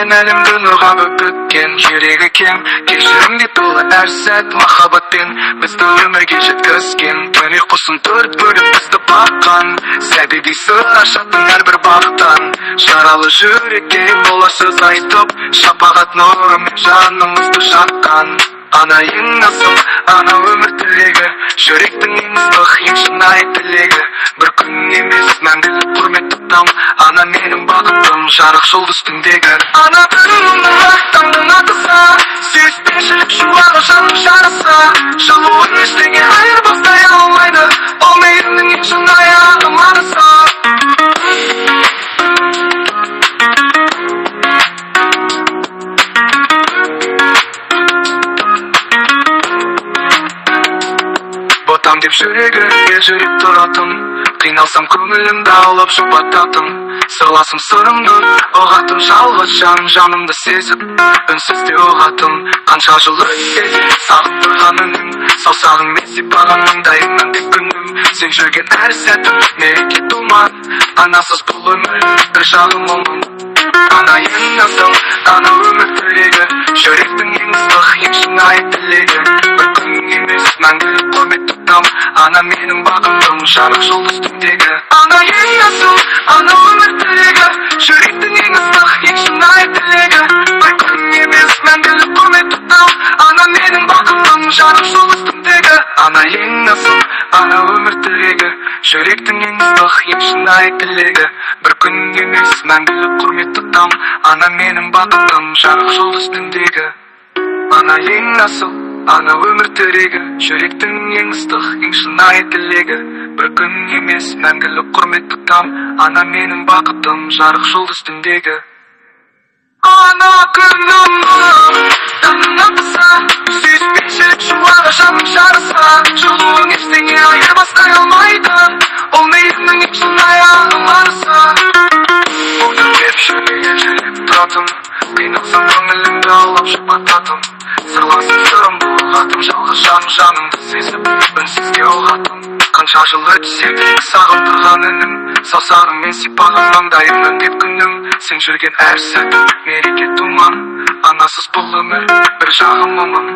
Мен әлемді нұрға бөккен жүрегі кең, кешірімге толы әр сәт махаббатпен бізді өмірге жеткізген. Түн ұйқысын төрт бөліп бізді баққан, сәбидей сыр ашатын әрбір бақтан. Жаралы жүрекке болашақ айтып, шапағат нұрымен жанымызды жаққан. Ана ең асыл, ана өмір тілегі, жүректің ең ыстық, ең шынайы тілегі. Бір күн емес, мәңгілік құрмет тұтам, ана менің бақытым, жарық жұлдыз түндегі. Ана күнімнің таңның атыса, сүйіспеншілік шуағы жаным жараса. Жылуын ештеңе айырбастай алмайды, ол мейірімнің ең шынайы ағымарысы. Ботам деп жүрегі жүріп тұратын, қиналсам көңілімді алып жұбататын. Сырласым сырымды ұғатын, жалғыз жанымды сезіп үнсіз де ұғатын. Қанша жыл өтсе де сағып тұрған үнім, саусағың мен сипаған маңдайымнан тек күнім. Сен жүрген әр сәтім мереке думан, анасыз бұл өмір бір жағым мұң. Ана ең асыл, ана өмір тілегі, жүректің ең ыстық, ең шынайы тілегі. Бір күн емес, мәңгілік құрмет тұтам, ана менің бақытым, жарық жұлдыз түндегі. Ана ең асыл, ана өмір тілегі, жүректің ең ыстық, ең шынайы тілегі. Бір күн емес, мәңгілік құрмет тұтам, ана менің бақытым, жарық жұлдыз түндегі. Ана ең асыл, ана өмір тілегі, жүректің ең ыстық, ең шынайы тілегі. Бір күн емес, мәңгілік құрмет тұтам, ана менің бақытым, жарық жұлдыз түндегі. Ана ең асыл, ана өмір тілегі, жүректің ең ыстық, ең шынайы тілегі. Бір күн емес, мәңгілік құрмет тұтам, ана менің бақытым, жарық жұлдыз түндегі. Ана күнімнің таңның атыса, сүйіспеншілік шуағы жаным жараса. Жылуын ештеңе айырбастай алмайды, ол мейірімнің ең шынайы ағымарысы. Ботам деп жүрегі жүріп тұратын, қиналсам көңілімді алып жұбататын. Сырласым сырымды ұғатын, жалғыз жанымды сезіп үнсізге ұғатын. Қанша жыл өтсе де сағым тұрған үнім, саусағың мен сипаған маңдайымнан деп күнім. Сен жүрген әр сәтім мереке думан, анасыз бұл өмір бір жағым мұң.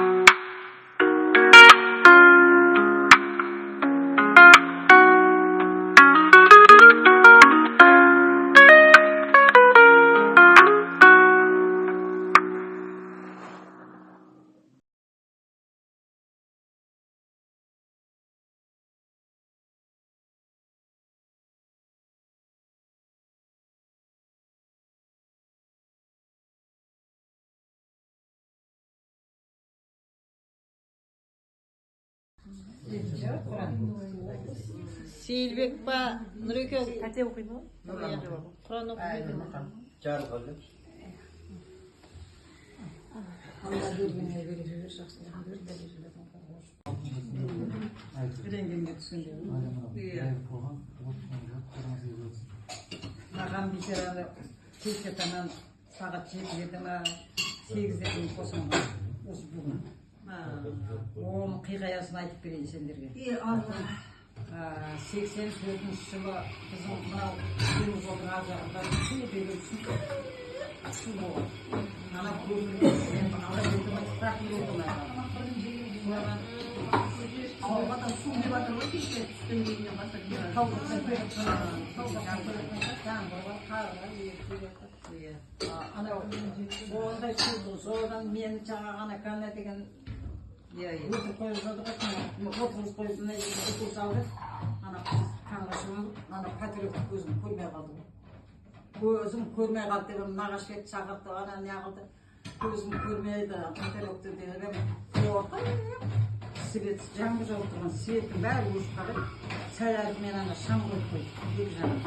Сейілбек па, Нұреке қате оқиды ма? Құран оқиды ма? Жарық олды. Маған бейшараны кешке таман сағат 7-де ма 8-де дейін қосамын осы бүгін. Оның қиғаясын айтып берейін сендерге. 84-ші жылы біздің мынау темір жолдың ар жағында су бөгелсін су болған. Ана көмірмен ала бетіме страх болды ма? Ауылға да су деп жатыр ғой кешке түстен кейіннен ондай суды содан мен жаңағы ана кәне деген өтіп қойып жатыр ғой отырғыз қойсын өтіп салды ана қанға шомылып ана патриоттық көзім көрмей қалды көзім көрмей қалды деп нағаш кетті шақырды ана не қылды көзім көрмейді патриотты деп қорқып свет жаңбыр жауып тұрған светтің бәрі өшіп қалып сәл мен ана шам қойып қойды екі жағын